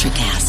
Electrocast.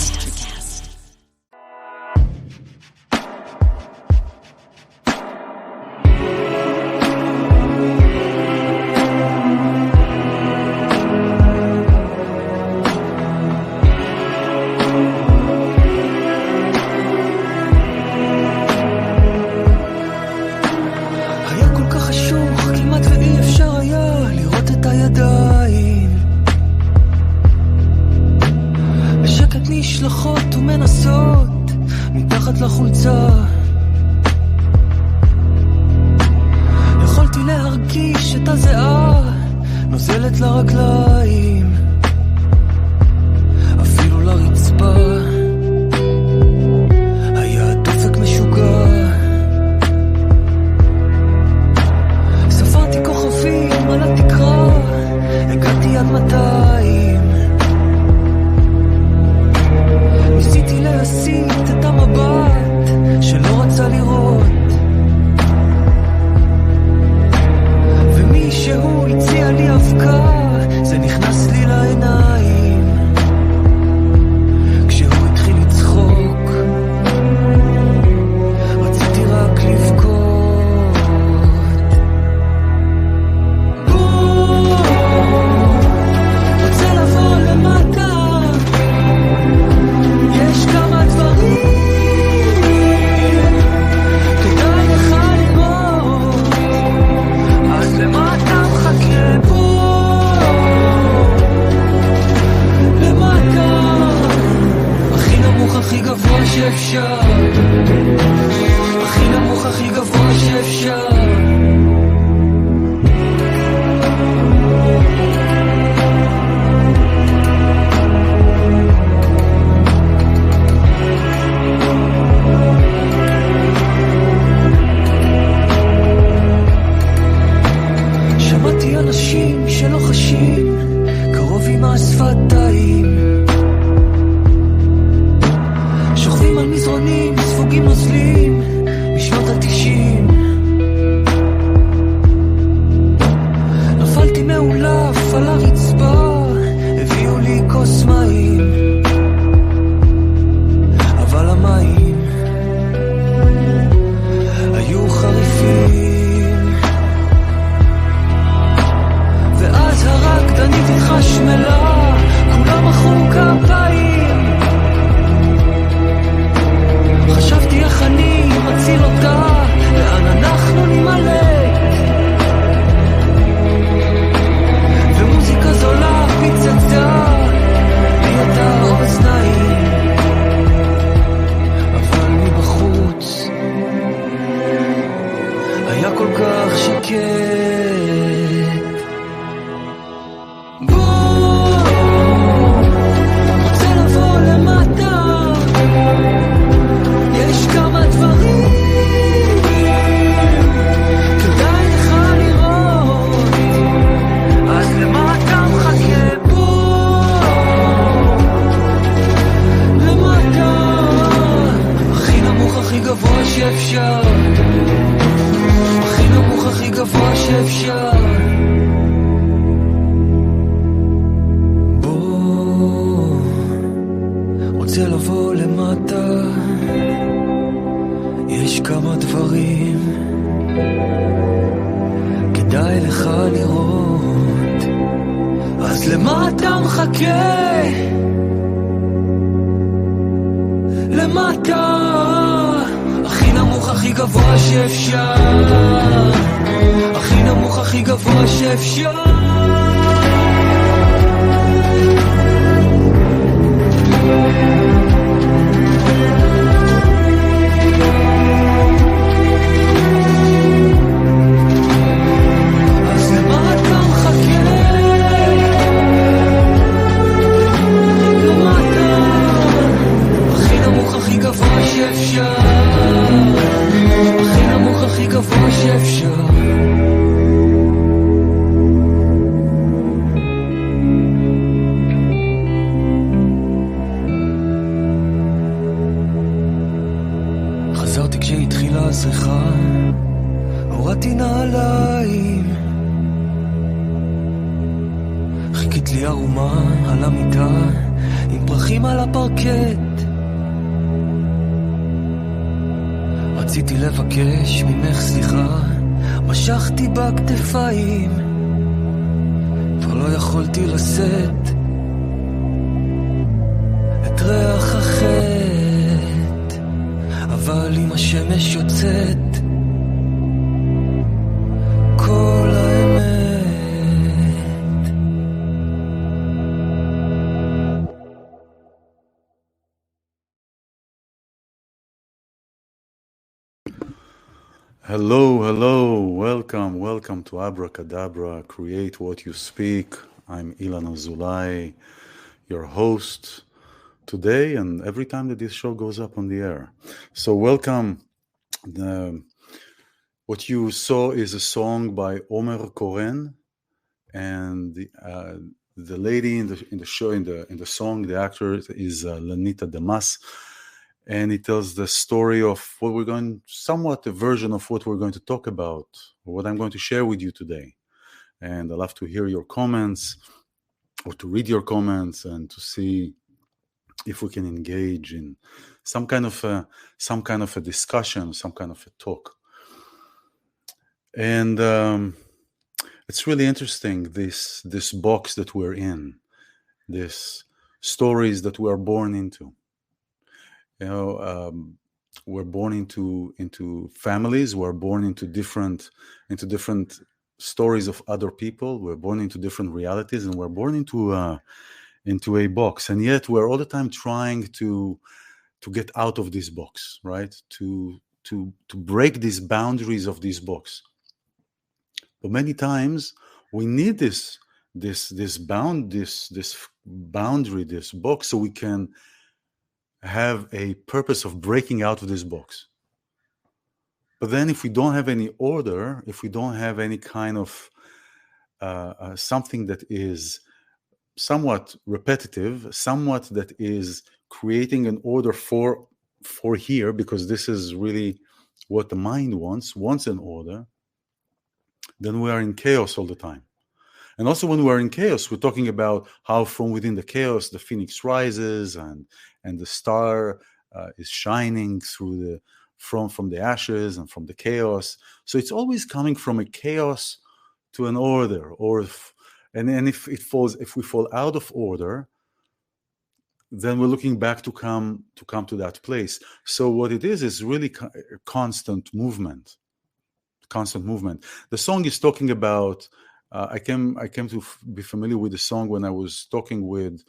הזריחה, הורדתי נעליים, חיכית לי ערומה על המיטה, עם פרחים על הפרקט. רציתי לבקש ממך סליחה, משכתי בכתפיים, כבר לא יכולתי לשאת את ריח החטא, אבל אם השמש יוצאת כל האמת. Hello, welcome to Abracadabra, Create What You Speak. I'm iLan Azoulai, your host today and every time that this show goes up on the air. So welcome. What you saw is a song by Omer Koren, and the lady in the song, the actor is Lanita Damas. And it tells the story of somewhat a version of what we're going to talk about, or what I'm going to share with you today. And I'd love to hear your comments, or to read your comments, and to see if we can engage in some kind of a discussion, some kind of a talk. And it's really interesting, this box that we're in, this stories that we are born into. We're born into families. We're born into different stories of other people. We're born into different realities, and we're born into a box. And yet, we're all the time trying to get out of this box, right? To break these boundaries of this box. But many times, we need this boundary, this box, so we can have a purpose of breaking out of this box. But then if we don't have any order, if we don't have any kind of something that is somewhat repetitive, somewhat that is creating an order for here, because this is really what the mind wants an order, then we are in chaos all the time. And also when we're in chaos, we're talking about how from within the chaos, the phoenix rises and the star is shining through from the ashes and from the chaos. So it's always coming from a chaos to an order, if we fall out of order, then we're looking back to come to that place. So what it is really constant movement. The song is talking about. I came to be familiar with the song when I was talking with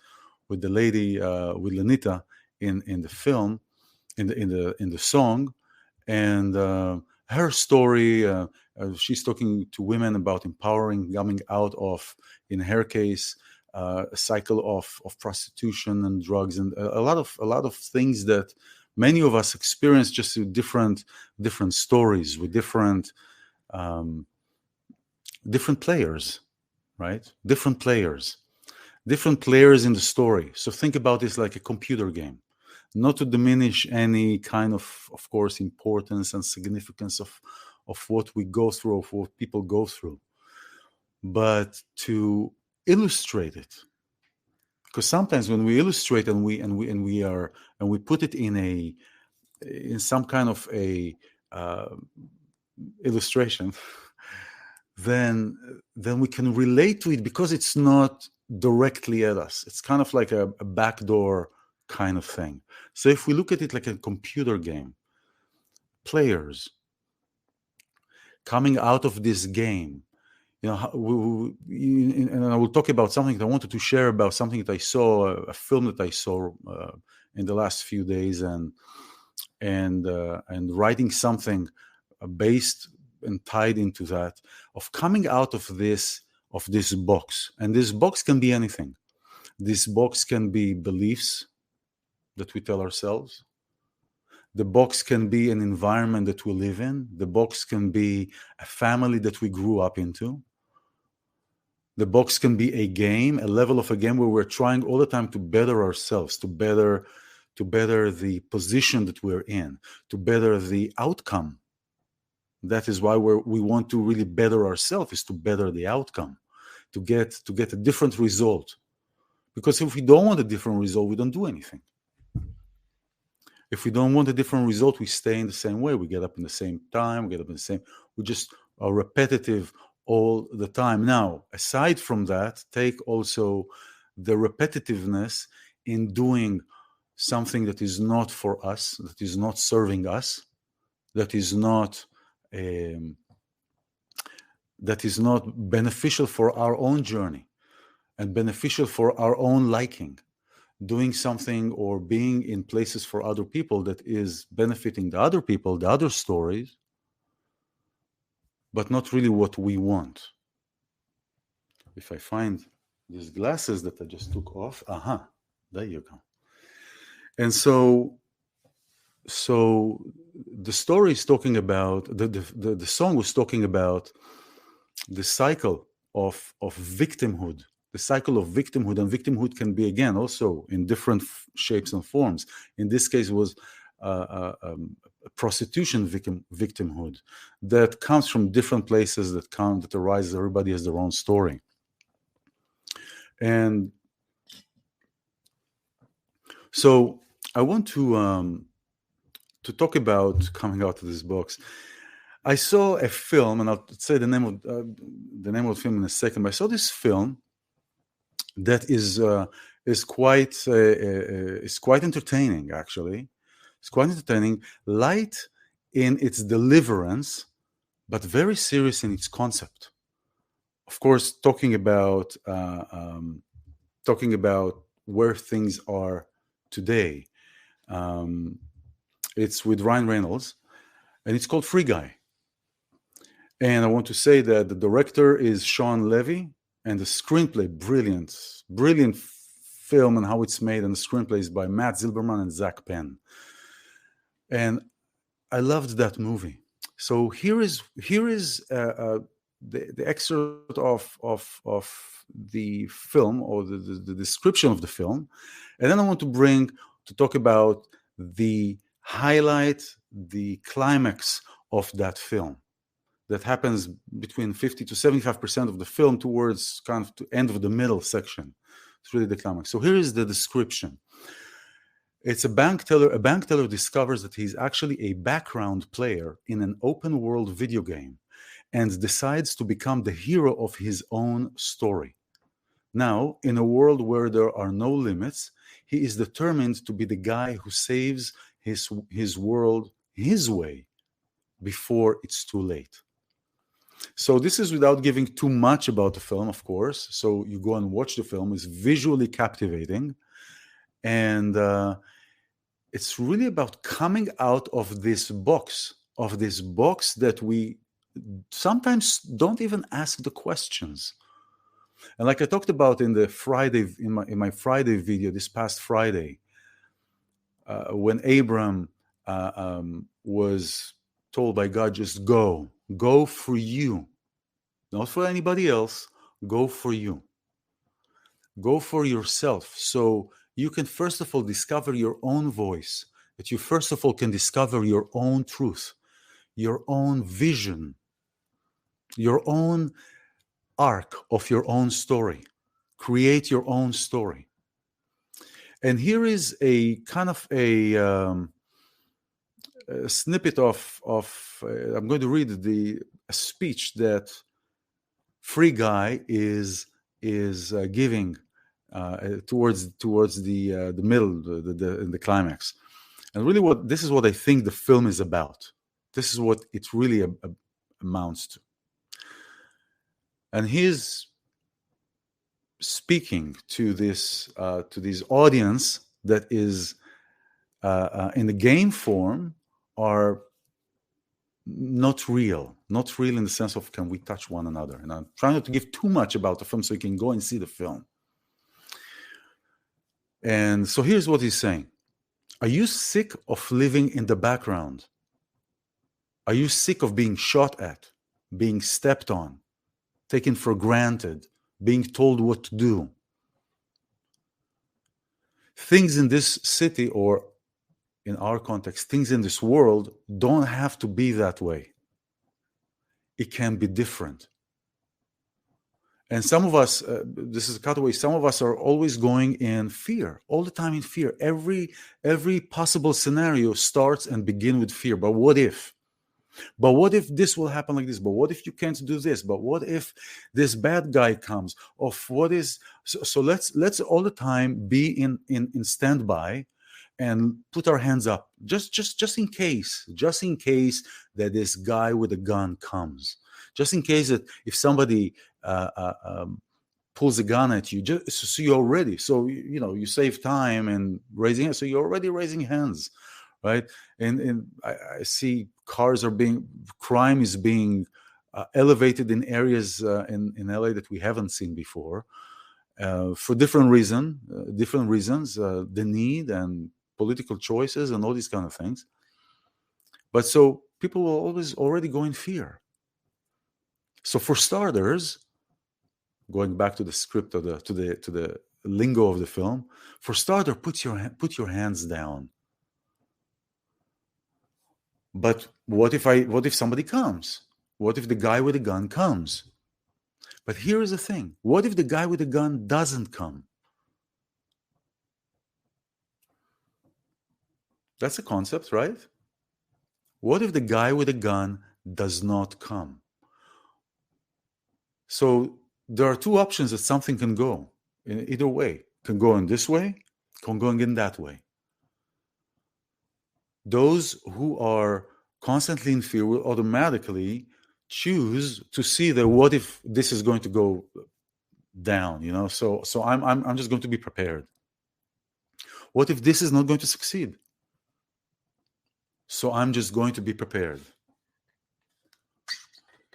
the lady, with Lanita in the film, in the song, and her story. She's talking to women about empowering, coming out of, in her case, a cycle of prostitution and drugs, and a lot of things that many of us experience, just through different stories with different players, right? Different players in the story. So think about this like a computer game, not to diminish any kind of course, importance and significance of what we go through, of what people go through, but to illustrate it. Because sometimes when we illustrate and we put it in some kind of a illustration, then we can relate to it, because it's not directly at us. It's kind of like a backdoor kind of thing. So if we look at it like a computer game, players coming out of this game, and I will talk about something that I wanted to share about, something that I saw, a film that I saw in the last few days, and writing something based and tied into that, of coming out of this box. And this box can be anything. This box can be beliefs that we tell ourselves. The box can be an environment that we live in. The box can be a family that we grew up into. The box can be a game, a level of a game where we're trying all the time to better ourselves, to better the position that we're in, to better the outcome. That is why we want to really better ourselves, is to better the outcome, to get a different result. Because if we don't want a different result, we don't do anything. If we don't want a different result, we stay in the same way. We get up in the same time, we get up in the same, we just are repetitive all the time. Now, aside from that, take also the repetitiveness in doing something that is not for us, that is not serving us, that is not beneficial for our own journey and beneficial for our own liking. Doing something or being in places for other people that is benefiting the other people, the other stories, but not really what we want. If I find these glasses that I just took off, there you go. And so the story is talking about, the song was talking about the cycle of victimhood, the cycle of victimhood, and victimhood can be, again, also in different shapes and forms. In this case, it was prostitution victimhood that comes from different places that arises. Everybody has their own story. And so I want to talk about coming out of this box. I saw a film, and I'll say the name of the film in a second. But I saw this film that is quite entertaining. Actually, it's quite entertaining, light in its deliverance, but very serious in its concept. Of course, talking about where things are today. It's with Ryan Reynolds, and it's called Free Guy. And I want to say that the director is Sean Levy, and the screenplay, brilliant film and how it's made, and the screenplay is by Matt Zilberman and Zach Penn. And I loved that movie. So here is the excerpt of the film, or the description of the film, and then I want to talk about the highlight, the climax of that film. That happens between 50 to 75% of the film towards kind of the end of the middle section. It's really the climax. So here is the description. It's a bank teller. A bank teller discovers that he's actually a background player in an open world video game and decides to become the hero of his own story. Now, in a world where there are no limits, he is determined to be the guy who saves his world his way before it's too late. So this is without giving too much about the film, of course. So you go and watch the film. It's visually captivating. And it's really about coming out of this box that we sometimes don't even ask the questions. And like I talked about in my Friday video this past Friday, when Abram was told by God, just go for you, not for anybody else, go for you, go for yourself. So you can first of all discover your own voice, that you first of all can discover your own truth, your own vision, your own arc of your own story. Create your own story. And here is a kind of a snippet of I'm going to read a speech that Free Guy is giving towards the middle, the climax. And really, this is what I think the film is about. This is what it really amounts to. And he's speaking to this audience that is in the game form are not real in the sense of can we touch one another. And I'm trying not to give too much about the film so you can go and see the film. And so here's what he's saying. Are you sick of living in the background? Are you sick of being shot at, being stepped on, taken for granted, being told what to do? Things in this city, or in our context, things in this world don't have to be that way. It can be different. And some of us, this is a cutaway, some of us are always going in fear, all the time in fear. Every possible scenario starts and begin with fear. But what if? But what if this will happen like this? But what if you can't do this? But what if this bad guy comes? Of what is so let's all the time be in standby and put our hands up just in case that this guy with a gun comes, just in case that if somebody pulls a gun at you, just so you're ready. So you save time and raising hands. So you're already raising hands, right? And I see crime is being elevated in areas in LA that we haven't seen before, for different reasons, the need and political choices and all these kind of things. But so people will always already go in fear. So for starters, going back to the script of to the lingo of the film, for starter, put your hands down. But what if somebody comes? What if the guy with a gun comes? But here is the thing. What if the guy with the gun doesn't come? That's a concept, right? What if the guy with a gun does not come? So there are two options that something can go in either way. Can go in this way, can go in that way. Those who are constantly in fear will automatically choose to see that what if this is going to go down, So I'm just going to be prepared. What if this is not going to succeed? So I'm just going to be prepared.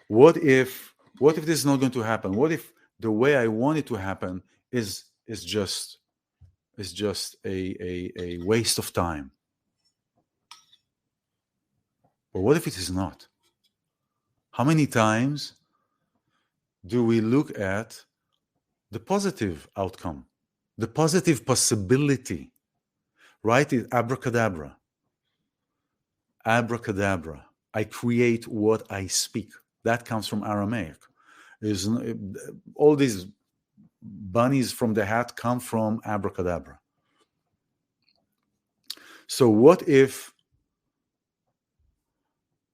What if this is not going to happen? What if the way I want it to happen is just a waste of time? But what if it is not? How many times do we look at the positive outcome, the positive possibility? Right? Abracadabra. Abracadabra. I create what I speak. That comes from Aramaic. All these bunnies from the hat come from abracadabra. So what if...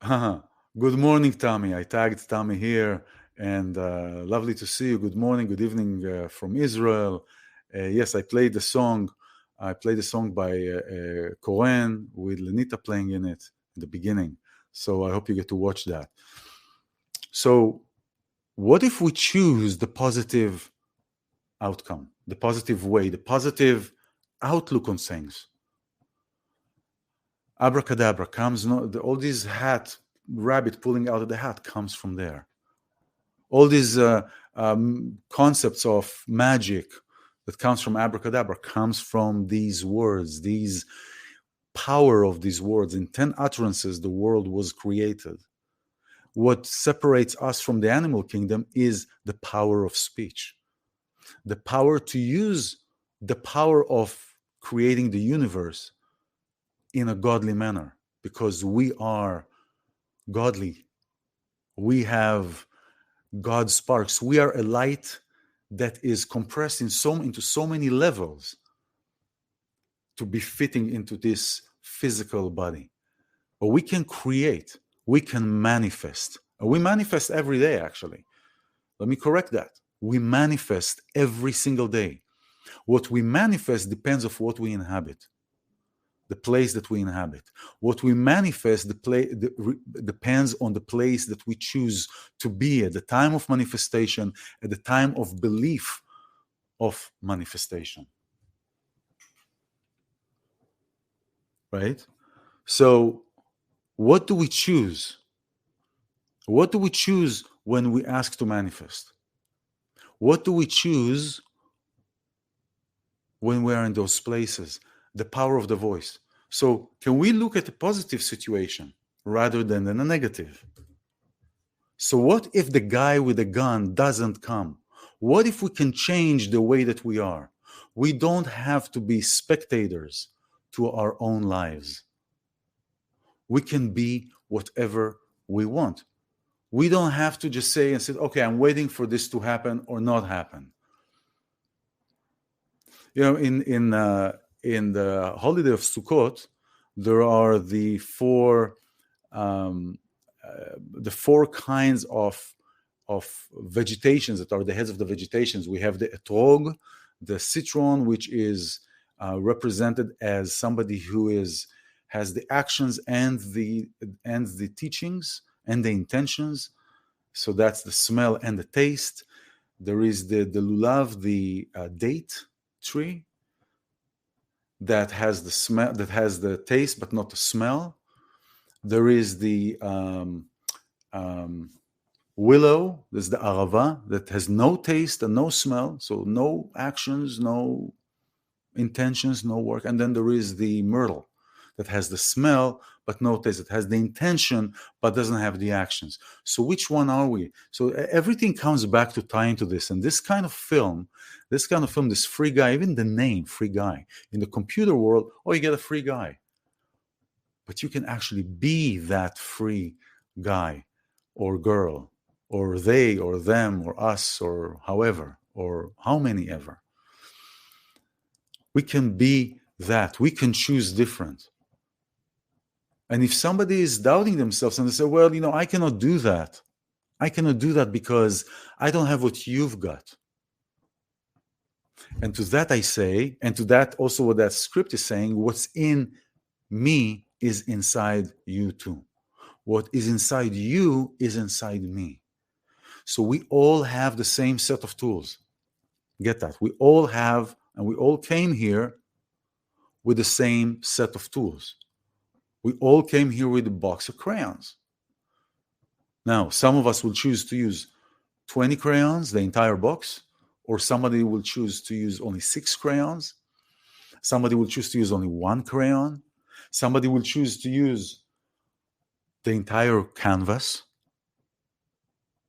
Good morning, Tommy. I tagged Tommy here, and lovely to see you. Good morning, good evening from Israel. Yes, I played the song. I played a song by Koren with Lenita playing in it in the beginning. So I hope you get to watch that. So what if we choose the positive outcome, the positive way, the positive outlook on things? Abracadabra comes, all these rabbit pulling out of the hat comes from there. All these concepts of magic that comes from abracadabra comes from these words, these power of these words. In 10 utterances, the world was created. What separates us from the animal kingdom is the power of speech, the power to use the power of creating the universe in a godly manner, because we are godly. We have God's sparks. We are a light that is compressed into so many levels to be fitting into this physical body. But we can create, we can manifest. We manifest every day, actually. Let me correct that. We manifest every single day. What we manifest depends on what we inhabit, the place that we inhabit. What we manifest depends on the place that we choose to be at the time of manifestation, at the time of belief of manifestation. Right? So what do we choose? What do we choose when we ask to manifest? What do we choose when we are in those places? The power of the voice. So can we look at a positive situation rather than a negative? So what if the guy with the gun doesn't come? What if we can change the way that we are? We don't have to be spectators to our own lives. We can be whatever we want. We don't have to just say and say, okay, I'm waiting for this to happen or not happen. In the holiday of Sukkot, there are the four kinds of vegetations that are the heads of the vegetations. We have the etrog, the citron, which is represented as somebody who has the actions and the teachings and the intentions. So that's the smell and the taste. There is the lulav, the date tree, that has the smell, that has the taste but not the smell. There is the willow, there's the arava, that has no taste and no smell, so no actions, no intentions, no work. And then there is the myrtle, that has the smell but no taste. It has the intention but doesn't have the actions. So which one are we? So everything comes back to tying to this. And this kind of film, this free guy, even the name free guy, in the computer world, oh, you get a free guy. But you can actually be that free guy or girl, or they or them or us or however, or how many ever. We can be that. We can choose different. And if somebody is doubting themselves and they say, well, I cannot do that. I cannot do that because I don't have what you've got. And to that I say, and to that also what that script is saying, what's in me is inside you too. What is inside you is inside me. So we all have the same set of tools. Get that? We all have, and we all came here with the same set of tools. We all came here with a box of crayons. Now, some of us will choose to use 20 crayons, the entire box, or somebody will choose to use only 6 crayons. Somebody will choose to use only 1 crayon. Somebody will choose to use the entire canvas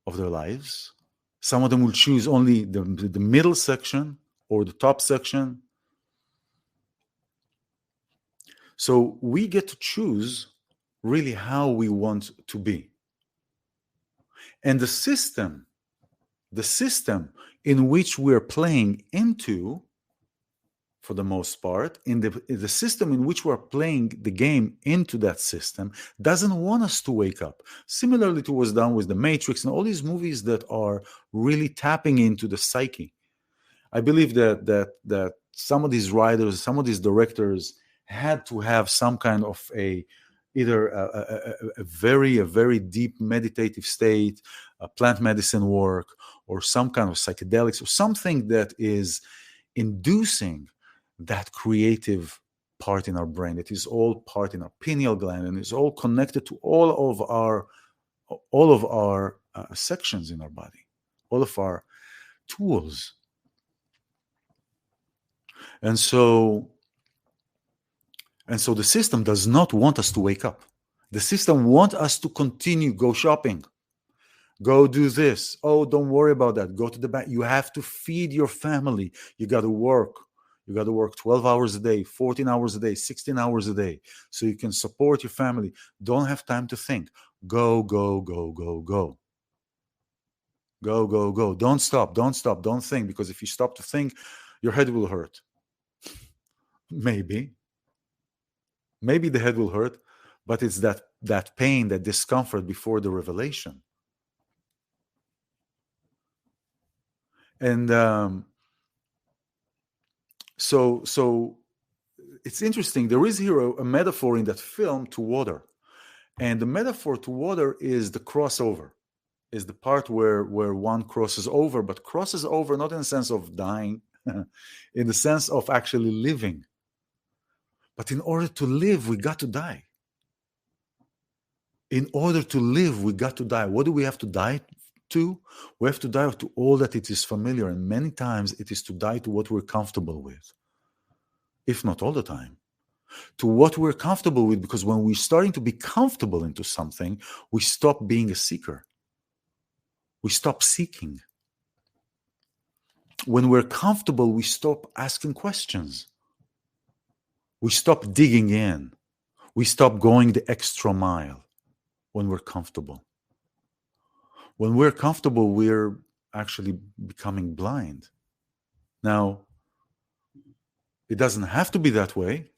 of their lives. Some of them will choose only the middle section or the top section. So we get to choose really how we want to be. And the system in which we're playing into, for the most part, in the system in which we're playing the game into, that system doesn't want us to wake up. Similarly to what's done with The Matrix and all these movies that are really tapping into the psyche. I believe that some of these writers, some of these directors had to have some kind of either a very deep meditative state, plant medicine work, or some kind of psychedelics, or something that is inducing that creative part in our brain. It is all part in our pineal gland, and it's all connected to all of our sections in our body, all of our tools. And so the system does not want us to wake up. The system wants us to continue, go shopping, go do this. Oh, don't worry about that. Go to the bank. You have to feed your family. You got to work. You got to work 12 hours a day, 14 hours a day, 16 hours a day, so you can support your family. Don't have time to think. Go, go, go, go, go. Go, go, go. Don't stop. Don't stop. Don't think, because if you stop to think, your head will hurt. Maybe the head will hurt, but it's that pain, that discomfort before the revelation. And so it's interesting. There is here a metaphor in that film to water, and the metaphor to water is the crossover, is the part where one crosses over, but crosses over not in the sense of dying, in the sense of actually living. But in order to live, we got to die. In order to live, we got to die. What do we have to die to? We have to die to all that it is familiar. And many times it is to die to what we're comfortable with. If not all the time. To what we're comfortable with, because when we're starting to be comfortable into something, we stop being a seeker. We stop seeking. When we're comfortable, we stop asking questions. We stop digging in. We stop going the extra mile when we're comfortable. When we're comfortable, we're actually becoming blind. Now, it doesn't have to be that way.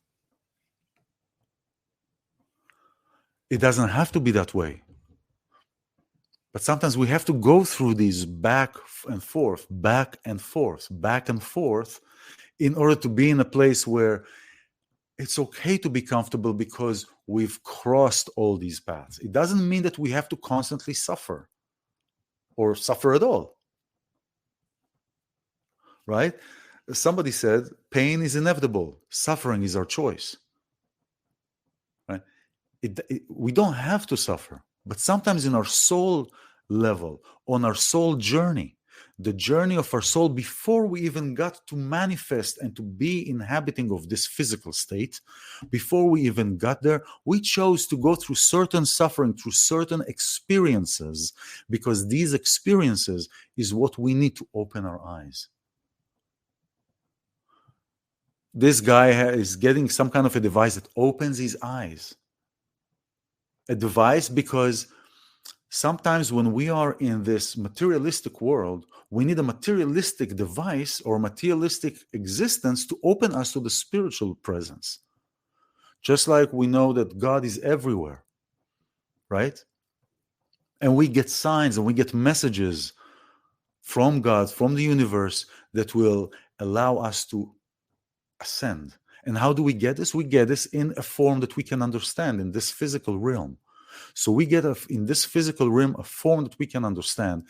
It doesn't have to be that way. But sometimes we have to go through these back and forth, back and forth, back and forth, in order to be in a place where it's okay to be comfortable because we've crossed all these paths. It doesn't mean that we have to constantly suffer or suffer at all. Right? Somebody said, pain is inevitable. Suffering is our choice. Right? We don't have to suffer. But sometimes in our soul level, on our soul journey, the journey of our soul, before we even got to manifest and to be inhabiting of this physical state, before we even got there, we chose to go through certain suffering, through certain experiences, because these experiences is what we need to open our eyes. This guy is getting some kind of a device that opens his eyes. A device because sometimes when we are in this materialistic world, we need a materialistic device or materialistic existence to open us to the spiritual presence. Just like we know that God is everywhere, right? And we get signs and we get messages from God, from the universe, that will allow us to ascend. And how do we get this? We get this in a form that we can understand in this physical realm. So we get in this physical realm a form that we can understand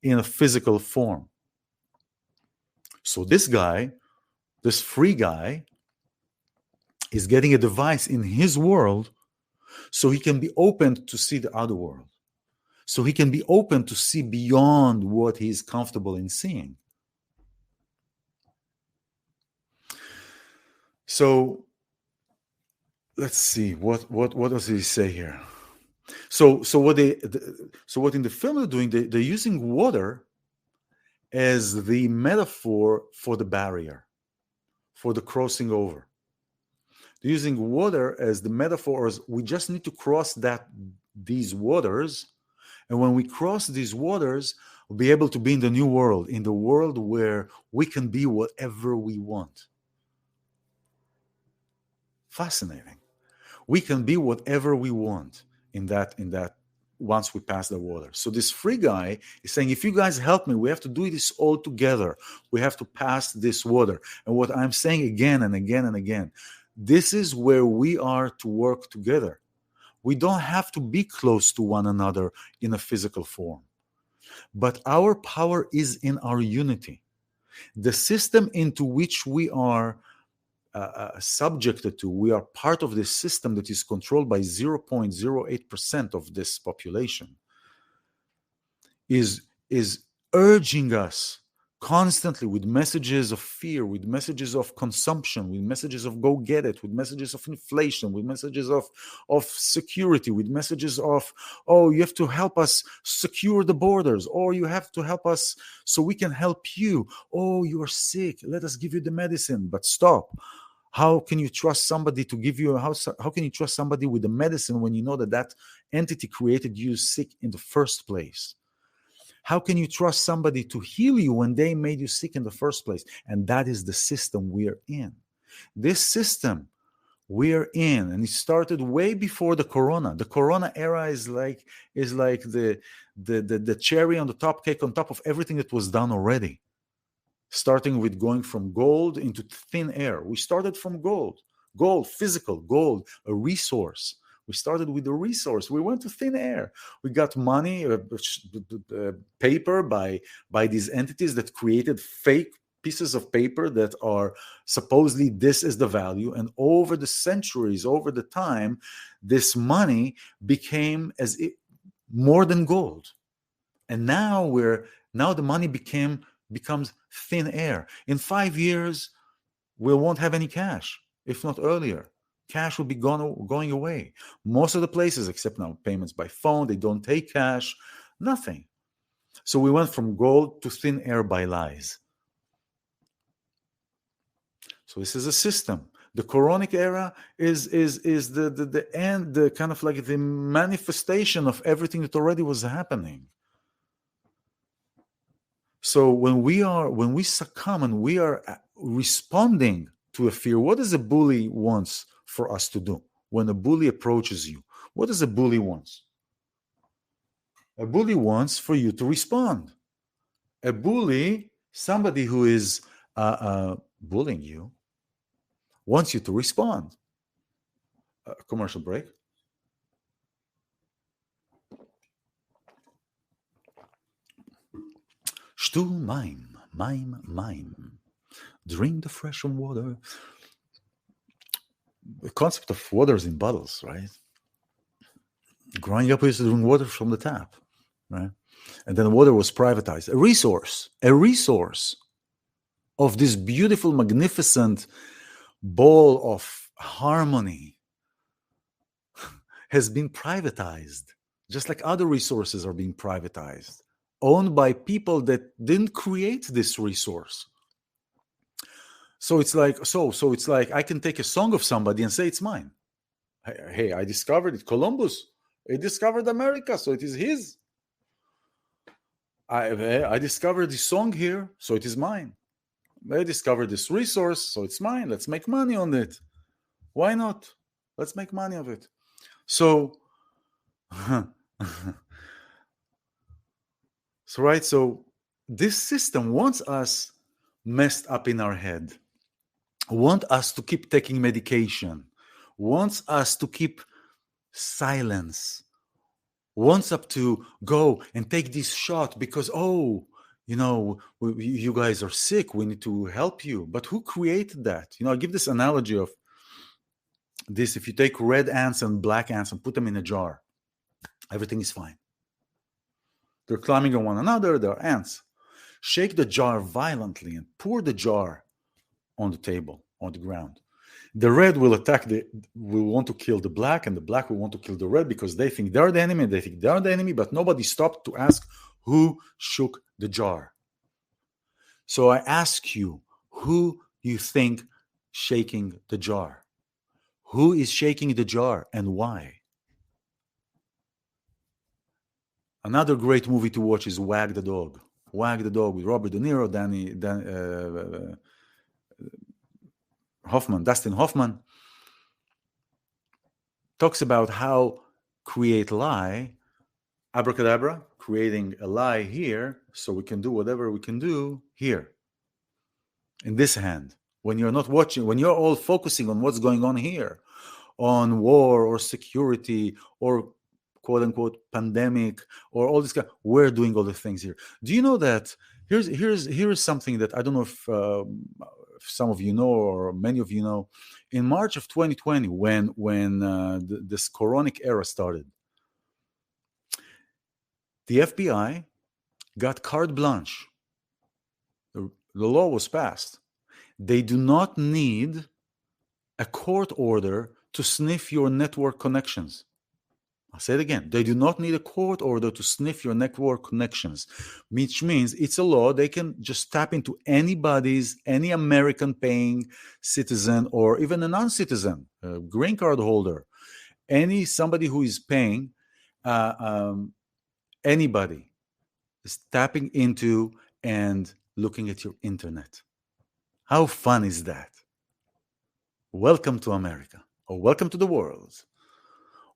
in a physical form. So this guy, this free guy, is getting a device in his world so he can be open to see the other world. So he can be open to see beyond what he is comfortable in seeing. So let's see, what does he say here? So what in the film they're doing, they're using water as the metaphor for the barrier, for the crossing over. They're using water as the metaphor, as we just need to cross these waters, and when we cross these waters, we'll be able to be in the new world, in the world where we can be whatever we want. Fascinating. We can be whatever we want in that once we pass the water. So this free guy is saying, if you guys help me, we have to do this all together. We have to pass this water. And what I'm saying again and again and again, this is where we are to work together. We don't have to be close to one another in a physical form. But our power is in our unity. The system into which we are subjected to, we are part of this system that is controlled by 0.08% of this population, is urging us constantly with messages of fear, with messages of consumption, with messages of go get it, with messages of inflation, with messages of security, with messages of, oh, you have to help us secure the borders, or you have to help us so we can help you. Oh, you are sick, let us give you the medicine. But stop. How can you trust somebody to give you how can you trust somebody with the medicine when you know that entity created you sick in the first place? How can you trust somebody to heal you when they made you sick in the first place? And that is the system we're in. This system we're in, and it started way before the corona. The corona era is like the cherry on the top cake on top of everything that was done already. Starting with going from gold into thin air. We started from gold, physical gold, a resource. We started with the resource. We went to thin air. We got money, paper by these entities that created fake pieces of paper that are supposedly this is the value. And over the centuries, over the time, this money became more than gold. And now the money becomes thin air. In 5 years, we won't have any cash, if not earlier. Cash will be going away. Most of the places, except now payments by phone, they don't take cash, nothing. So we went from gold to thin air by lies. So this is a system. The Quranic era is the end, the kind of like the manifestation of everything that already was happening. So when we succumb and we are responding to a fear, what does a bully wants for us to do? When a bully approaches you, what does a bully wants? A bully wants for you to respond. A bully, somebody who is bullying you, wants you to respond. Commercial break. Shtu maim. Drink the fresh water. The concept of water is in bottles, right? Growing up, we used to drink water from the tap, right? And then water was privatized. A resource of this beautiful, magnificent ball of harmony has been privatized, just like other resources are being privatized, owned by people that didn't create this resource. So it's like I can take a song of somebody and say it's mine. Hey, I discovered it. Columbus, he discovered America, so it is his. I discovered this song here, so it is mine. I discovered this resource, so it's mine. Let's make money on it. Why not? Let's make money of it. So, so this system wants us messed up in our head, wants us to keep taking medication, wants us to keep silence, wants us to go and take this shot because, you guys are sick, we need to help you. But who created that? I give this analogy of this. If you take red ants and black ants and put them in a jar, everything is fine. They're climbing on one another, they're ants. Shake the jar violently and pour the jar on the table, on the ground. The red will want to kill the black, and the black will want to kill the red because they think they're the enemy, but nobody stopped to ask who shook the jar. So I ask you, who you think shaking the jar? Who is shaking the jar and why? Another great movie to watch is Wag the Dog. Wag the Dog with Robert De Niro, Dustin Hoffman. Talks about how create lie, Abracadabra, creating a lie here so we can do whatever we can do here. In this hand. When you're not watching, when you're all focusing on what's going on here, on war or security or quote unquote pandemic or all this we're doing all the things here. Do you know that here's something that I don't know if some of you know or many of you know. In March of 2020, when this coronic era started, the FBI got carte blanche. The law was passed. They do not need a court order to sniff your network connections. I'll say it again. They do not need a court order to sniff your network connections, which means it's a law. They can just tap into any American paying citizen or even a non-citizen, a green card holder, somebody who is paying, anybody is tapping into and looking at your internet. How fun is that? Welcome to America, or welcome to the world.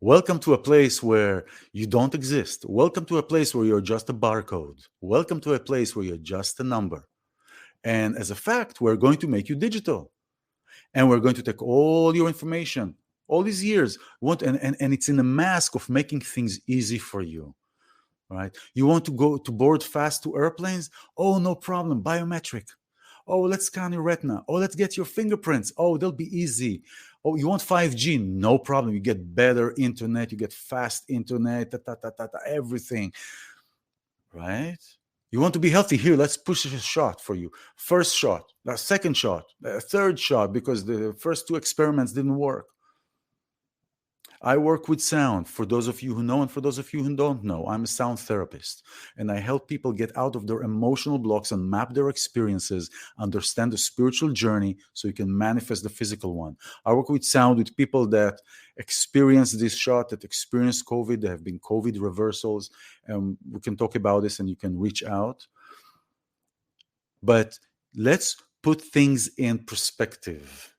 Welcome to a place where you don't exist. Welcome to a place where you're just a barcode. Welcome to a place where you're just a number. And as a fact, we're going to make you digital. And we're going to take all your information, all these years. And it's in a mask of making things easy for you. Right? You want to go to board fast to airplanes? Oh, no problem. Biometric. Oh, let's scan your retina. Oh, let's get your fingerprints. Oh, they'll be easy. Oh, you want 5G? No problem. You get better internet. You get fast internet, everything. Right? You want to be healthy? Here, let's push a shot for you. First shot, second shot, third shot, because the first two experiments didn't work. I work with sound, for those of you who know and for those of you who don't know. I'm a sound therapist, and I help people get out of their emotional blocks and map their experiences, understand the spiritual journey so you can manifest the physical one. I work with sound with people that experience this shot, that experience COVID. There have been COVID reversals, and we can talk about this and you can reach out. But let's put things in perspective.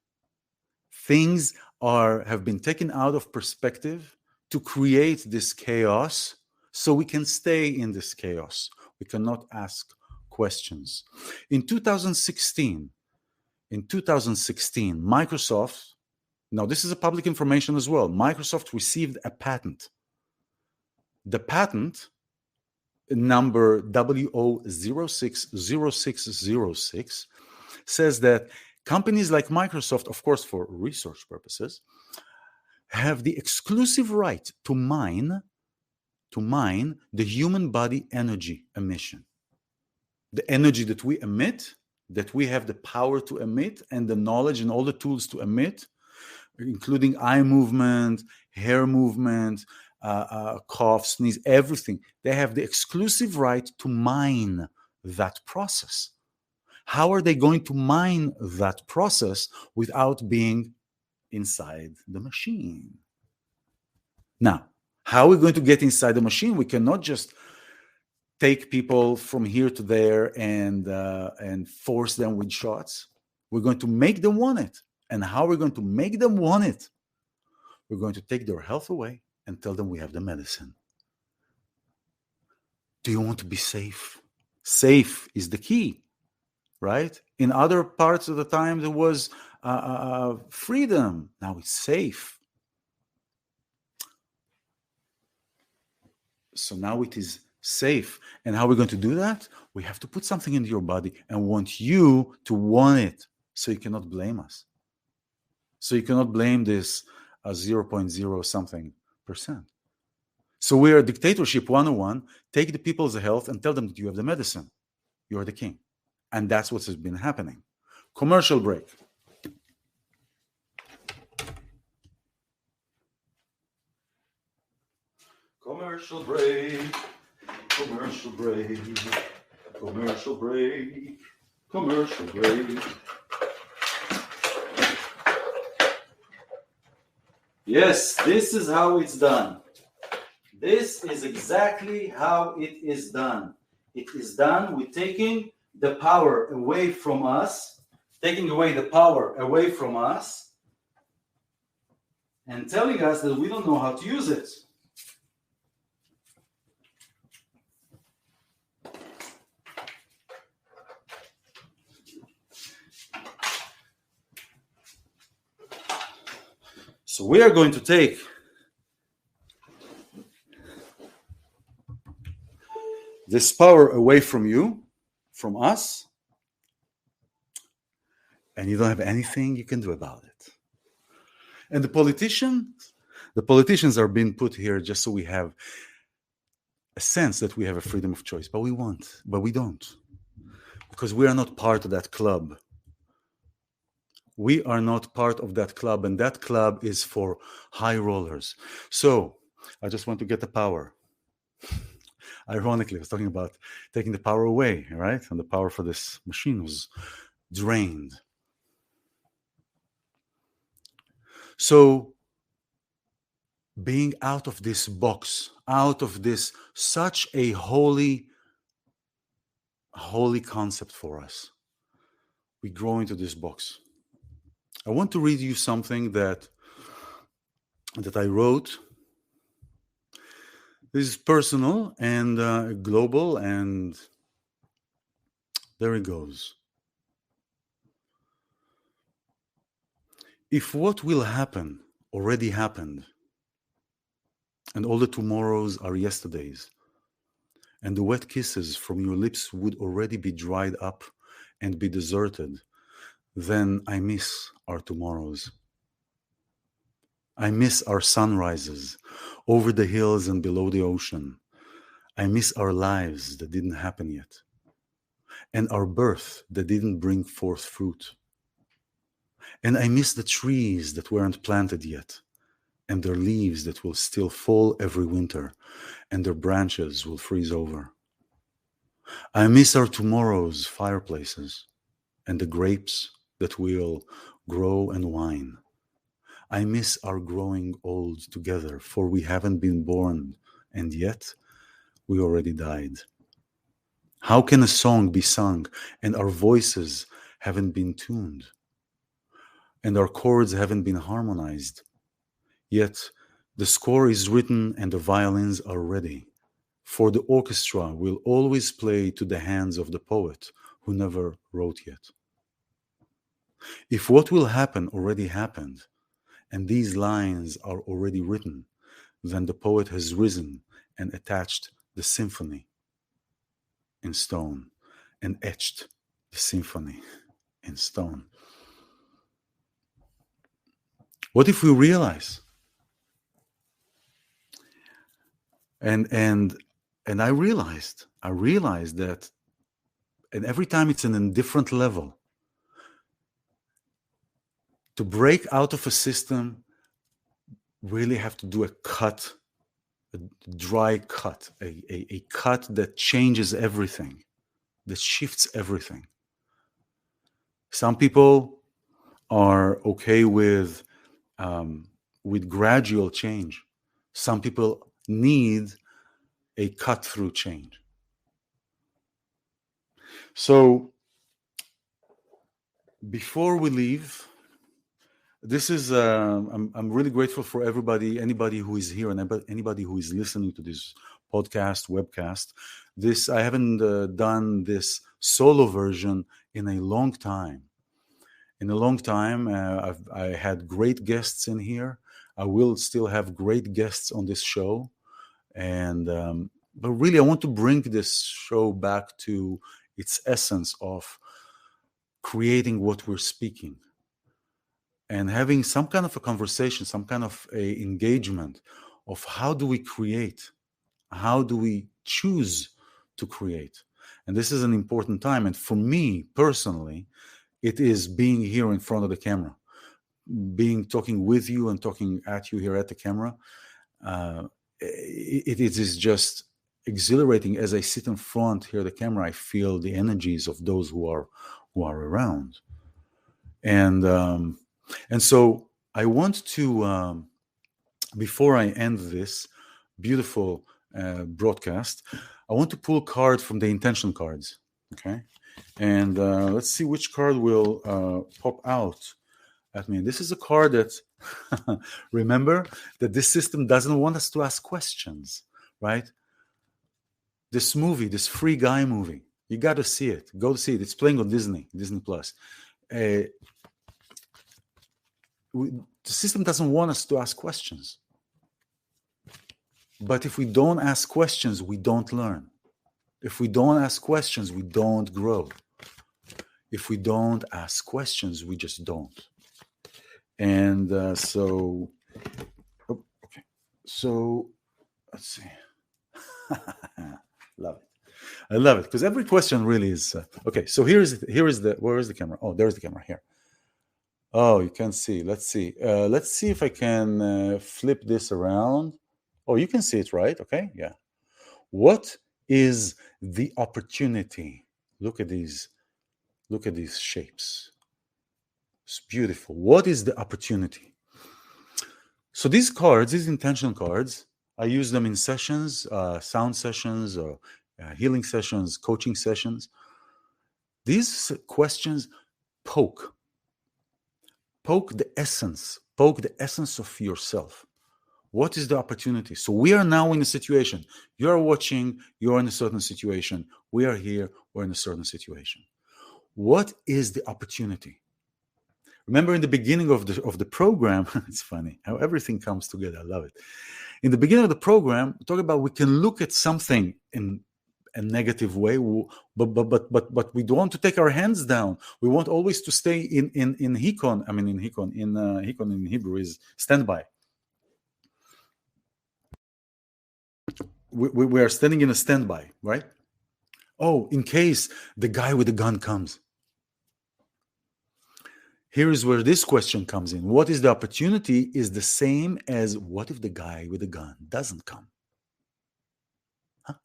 Things have been taken out of perspective to create this chaos, so we can stay in this chaos. We cannot ask questions. In 2016, Microsoft, now this is a public information as well, Microsoft received a patent. The patent number WO060606 says that companies like Microsoft, of course for research purposes, have the exclusive right to mine the human body energy emission. The energy that we emit, that we have the power to emit, and the knowledge and all the tools to emit, including eye movement, hair movement, cough, sneeze, everything. They have the exclusive right to mine that process. How are they going to mine that process without being inside the machine? Now, how are we going to get inside the machine? We cannot just take people from here to there and force them with shots. We're going to make them want it. And how are we going to make them want it? We're going to take their health away and tell them we have the medicine. Do you want to be safe? Safe is the key, right? In other parts of the time, there was freedom. Now it's safe. So now it is safe. And how are we going to do that? We have to put something into your body and want you to want it. So you cannot blame us. So you cannot blame this 0.0 something %. So we are dictatorship 101. Take the people's health and tell them that you have the medicine. You are the king. And that's what has been happening. Commercial break. Commercial break. Commercial break. Commercial break. Commercial break. Yes, this is how it's done. This is exactly how it is done. It is done with taking the power away from us, taking away the power away from us, and telling us that we don't know how to use it. So we are going to take this power away from you, from us, and you don't have anything you can do about it. And the politicians are being put here just so we have a sense that we have a freedom of choice, but we don't, because we are not part of that club. We are not part of that club, and that club is for high rollers. So I just want to get the power. Ironically, I was talking about taking the power away, right? And the power for this machine was drained. So being out of this box, out of this such a holy concept for us, we grow into this box. I want to read you something that I wrote. This is personal and global, and there it goes. If what will happen already happened, and all the tomorrows are yesterdays, and the wet kisses from your lips would already be dried up and be deserted, then I miss our tomorrows. I miss our sunrises over the hills and below the ocean. I miss our lives that didn't happen yet, and our birth that didn't bring forth fruit. And I miss the trees that weren't planted yet, and their leaves that will still fall every winter, and their branches will freeze over. I miss our tomorrow's fireplaces, and the grapes that will grow and wine. I miss our growing old together, for we haven't been born, and yet we already died. How can a song be sung and our voices haven't been tuned and our chords haven't been harmonized? Yet the score is written and the violins are ready. For the orchestra will always play to the hands of the poet who never wrote yet. If what will happen already happened, and these lines are already written, then the poet has risen and attached the symphony in stone and etched the symphony in stone. What if we realize? And I realized that, and every time it's in a different level. To break out of a system, really have to do a cut, a dry cut, a cut that changes everything, that shifts everything. Some people are okay with gradual change. Some people need a cut-through change. So before we leave, this is I'm really grateful for anybody who is here and anybody who is listening to this podcast, webcast. I haven't done this solo version in a long time. I had great guests in here. I will still have great guests on this show, but really I want to bring this show back to its essence of creating what we're speaking. And having some kind of a conversation, some kind of a engagement of how do we create? How do we choose to create? And this is an important time. And for me personally, it is being here in front of the camera, talking with you and talking at you here at the camera. It is just exhilarating. As I sit in front here of the camera, I feel the energies of those who are around. And so I want to, before I end this beautiful broadcast, I want to pull a card from the intention cards, okay? And let's see which card will pop out at me. This is a card that, remember that this system doesn't want us to ask questions, right? This movie, this Free Guy movie, you got to see it. Go see it. It's playing on Disney Plus. The system doesn't want us to ask questions. But if we don't ask questions, we don't learn. If we don't ask questions, we don't grow. If we don't ask questions, we just don't. And so let's see. Love it. I love it because every question really is okay. So where is the camera? Oh, there's the camera here. Oh, you can see. Let's see. Let's see if I can flip this around. Oh, you can see it, right? Okay, yeah. What is the opportunity? Look at these shapes. It's beautiful. What is the opportunity? So these cards, these intention cards, I use them in sessions, sound sessions, or healing sessions, coaching sessions. These questions poke the essence of yourself. What is the opportunity? So we are now in a situation. You're watching, you're in a certain situation. We are here, we're in a certain situation. What is the opportunity? Remember in the beginning of the program, it's funny how everything comes together. I love it. In the beginning of the program, we talk about we can look at something in a negative way, but we don't want to take our hands down. We want always to stay in hikon. I mean, in hikon in Hebrew is standby. We are standing in a standby, right? Oh, in case the guy with the gun comes. Here is where this question comes in. What is the opportunity is the same as what if the guy with the gun doesn't come? Huh?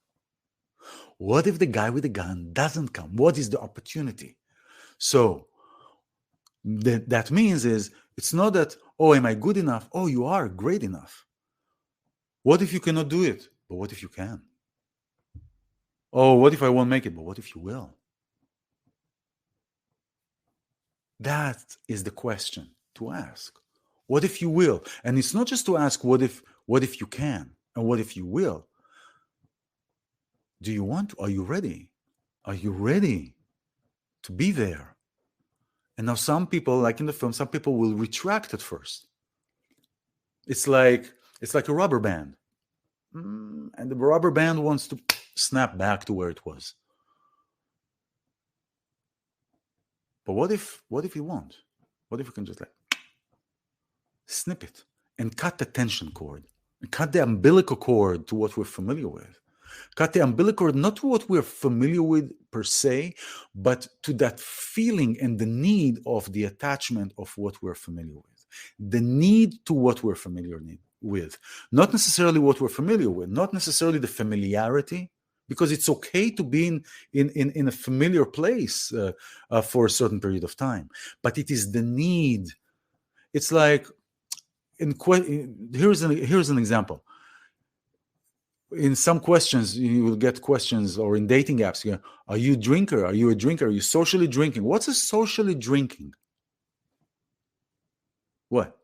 What if the guy with the gun doesn't come? What is the opportunity? So that means is it's not that, oh, am I good enough? Oh, you are great enough. What if you cannot do it? But what if you can? Oh, what if I won't make it? But what if you will? That is the question to ask. What if you will? And it's not just to ask what if you can and what if you will. Do you want to? Are you ready? Are you ready to be there? And now some people, like in the film, some people will retract at first. It's like a rubber band. And the rubber band wants to snap back to where it was. But what if you won't? What if you can just like snip it and cut the tension cord, and cut the umbilical cord to what we're familiar with? Cut the umbilical cord not to what we're familiar with per se, but to that feeling and the need of the attachment of what we're familiar with. The need to what we're familiar with. Not necessarily what we're familiar with, not necessarily the familiarity, because it's okay to be in a familiar place for a certain period of time. But it is the need. It's like, here's an example. In some questions, you will get questions, or in dating apps, are you a drinker? Are you a drinker? Are you socially drinking? What's a socially drinking? What?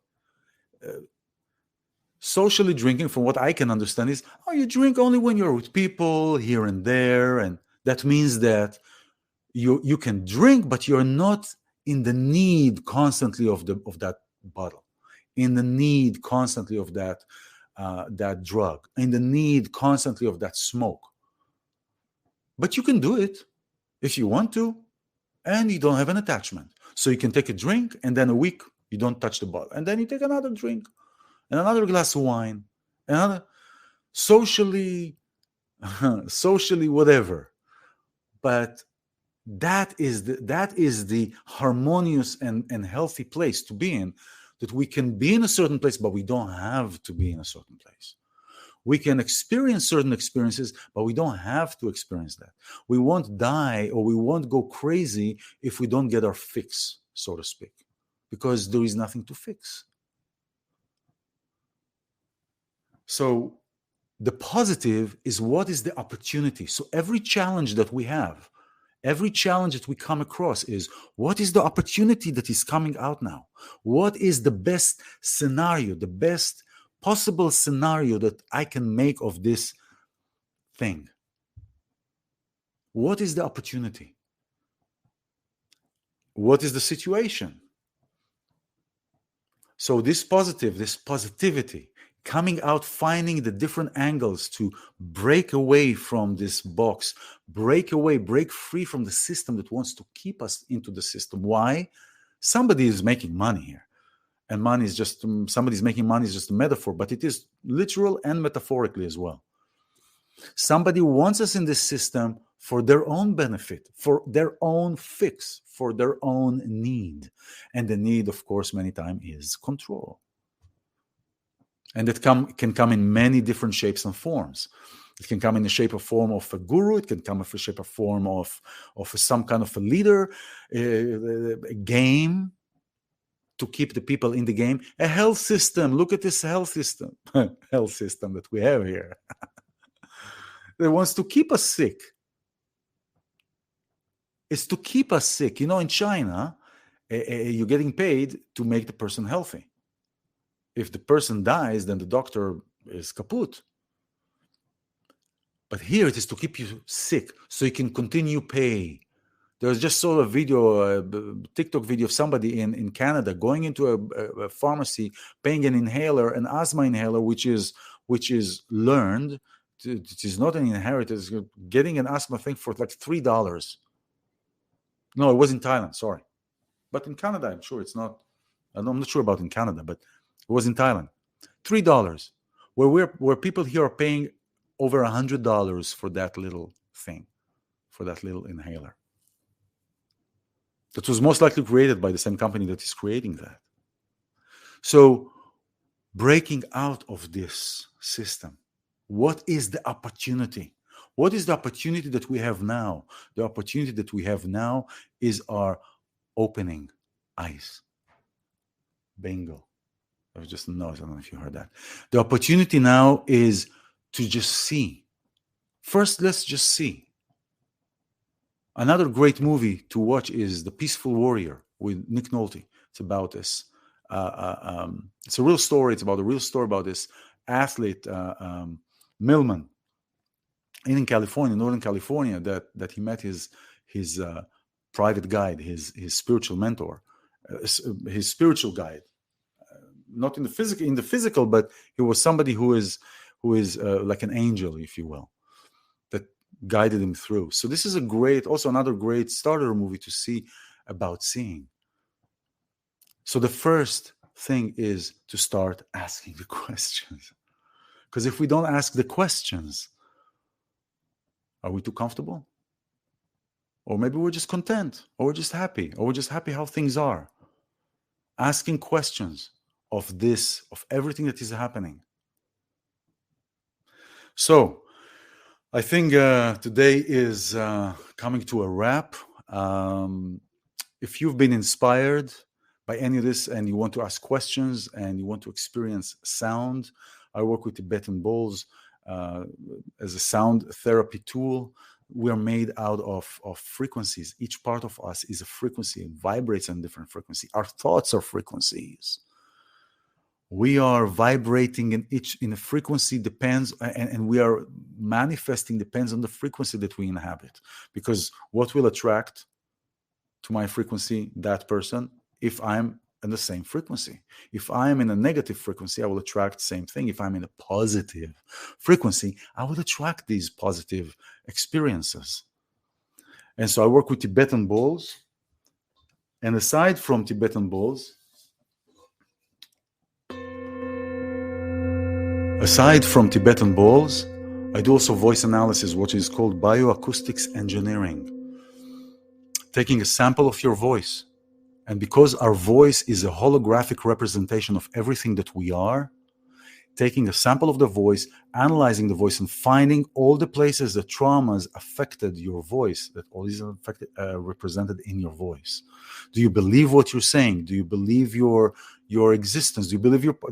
Socially drinking, from what I can understand, is, oh, you drink only when you're with people here and there, and that means that you can drink, but you're not in the need constantly of that bottle, in the need constantly of that drug, in the need constantly of that smoke. But you can do it if you want to, and you don't have an attachment. So you can take a drink, and then a week you don't touch the bottle, and then you take another drink and another glass of wine, another socially whatever. But that is the harmonious and healthy place to be in, that we can be in a certain place, but we don't have to be in a certain place. We can experience certain experiences, but we don't have to experience that. We won't die, or we won't go crazy if we don't get our fix, so to speak, because there is nothing to fix. So the positive is, what is the opportunity? So every challenge that we have, every challenge that we come across is, what is the opportunity that is coming out now? What is the best scenario, the best possible scenario that I can make of this thing? What is the opportunity? What is the situation? So this positivity, coming out, finding the different angles to break away from this box, break free from the system that wants to keep us into the system. Why? Somebody is making money here. And money is just, somebody's making money is just a metaphor, but it is literal and metaphorically as well. Somebody wants us in this system for their own benefit, for their own fix, for their own need. And the need, of course, many times is control. And it can come in many different shapes and forms. It can come in the shape or form of a guru. It can come in the shape or form of some kind of a leader, a game to keep the people in the game, a health system. Look at this health system that we have here. That wants to keep us sick. It's to keep us sick. In China, you're getting paid to make the person healthy. If the person dies, then the doctor is kaput. But here it is to keep you sick so you can continue pay. There's just saw a video, a TikTok video of somebody in Canada going into a pharmacy, paying an inhaler, an asthma inhaler, which is learned. It is not an inheritance. Getting an asthma thing for like $3. No, it was in Thailand. Sorry, but in Canada, I'm sure it's not. I'm not sure about in Canada, but it was in Thailand. $3, where people here are paying over $100 for that little thing, for that little inhaler. That was most likely created by the same company that is creating that. So, breaking out of this system, what is the opportunity? What is the opportunity that we have now? The opportunity that we have now is our opening eyes. Bingo. There was just a noise. I don't know if you heard that. The opportunity now is to just see. First, let's just see. Another great movie to watch is The Peaceful Warrior with Nick Nolte. It's about this. It's a real story. It's about a real story about this athlete, Millman, in California, Northern California, that he met his private guide, his spiritual mentor, his spiritual guide. Not in the physical, but he was somebody who is like an angel, if you will, that guided him through. So this is also another great starter movie to see about seeing. So the first thing is to start asking the questions. Because if we don't ask the questions, are we too comfortable? Or maybe we're just content, or we're just happy, or we're just happy how things are. Asking questions of everything that is happening. So I think today is coming to a wrap. If you've been inspired by any of this and you want to ask questions and you want to experience sound, I work with Tibetan bowls as a sound therapy tool. We are made out of frequencies. Each part of us is a frequency. It vibrates on different frequency. Our thoughts are frequencies. We are vibrating in a frequency depends, and we are manifesting depends on the frequency that we inhabit. Because what will attract to my frequency, that person, if I'm in the same frequency. If I'm in a negative frequency, I will attract the same thing. If I'm in a positive frequency, I will attract these positive experiences. And so I work with Tibetan bowls. And aside from Tibetan bowls, I do also voice analysis, which is called bioacoustics engineering. Taking a sample of your voice. And because our voice is a holographic representation of everything that we are, taking a sample of the voice, analyzing the voice, and finding all the places that traumas affected your voice, that all is represented in your voice. Do you believe what you're saying? Do you believe your existence? Do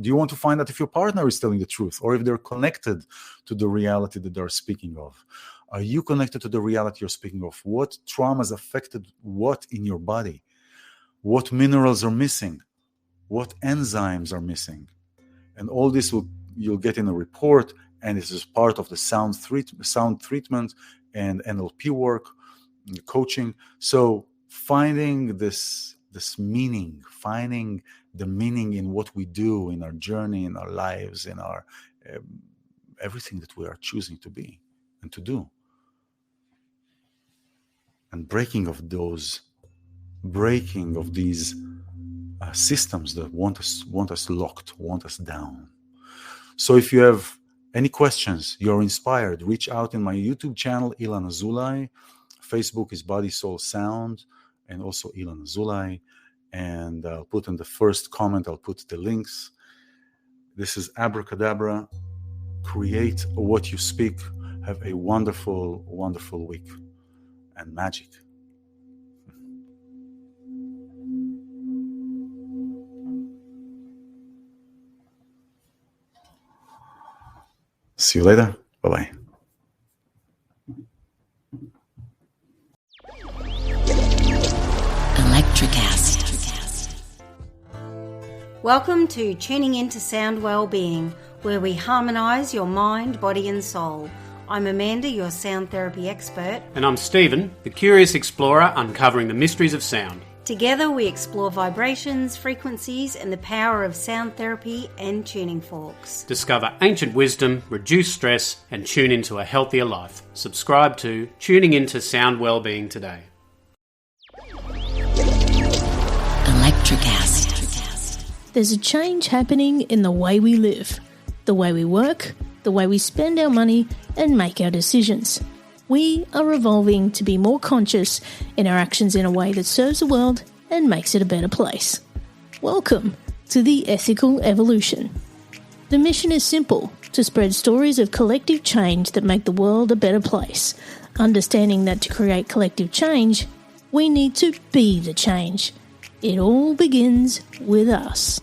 you want to find out if your partner is telling the truth, or if they're connected to the reality that they're speaking of? Are you connected to the reality you're speaking of? What traumas affected what in your body? What minerals are missing? What enzymes are missing? And all this you'll get in a report, and this is part of the sound treatment and NLP work, and coaching. So finding this meaning, finding the meaning in what we do, in our journey, in our lives, in our everything that we are choosing to be and to do, and breaking of these systems that want us locked, want us down. So if you have any questions, you're inspired, reach out in my YouTube channel, iLan Azoulai. Facebook is Body Soul Sound, and also iLan Azoulai. And I'll put in the first comment, I'll put the links. This is Abracadabra. Create what you speak. Have a wonderful, wonderful week. And magic. See you later. Bye-bye. Electricast. Welcome to Tuning Into Sound Wellbeing, where we harmonise your mind, body and soul. I'm Amanda, your sound therapy expert. And I'm Stephen, the curious explorer uncovering the mysteries of sound. Together we explore vibrations, frequencies and the power of sound therapy and tuning forks. Discover ancient wisdom, reduce stress and tune into a healthier life. Subscribe to Tuning Into Sound Wellbeing today. Electricast. There's a change happening in the way we live, the way we work, the way we spend our money and make our decisions. We are evolving to be more conscious in our actions in a way that serves the world and makes it a better place. Welcome to the Ethical Evolution. The mission is simple, to spread stories of collective change that make the world a better place, understanding that to create collective change, we need to be the change. It all begins with us.